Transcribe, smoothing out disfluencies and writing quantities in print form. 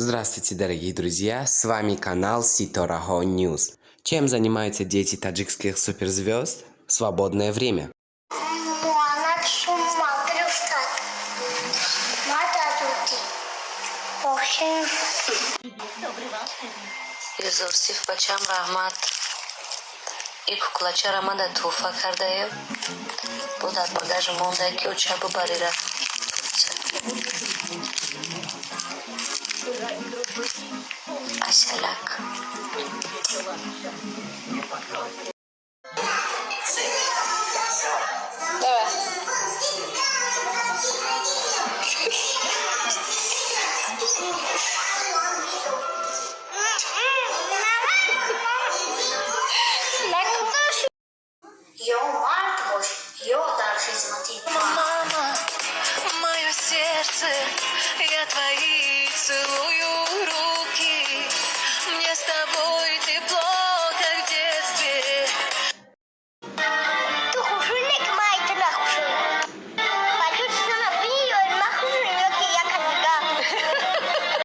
Здравствуйте, дорогие друзья! С вами канал Ситораho News. Чем занимаются дети таджикских суперзвезд в свободное время? Юзурсиф бачам раҳмат ин куклачаро ман дар туҳфа кардаем. Бо дар багаж монда ки уча бубарира. Ашалак. Давай.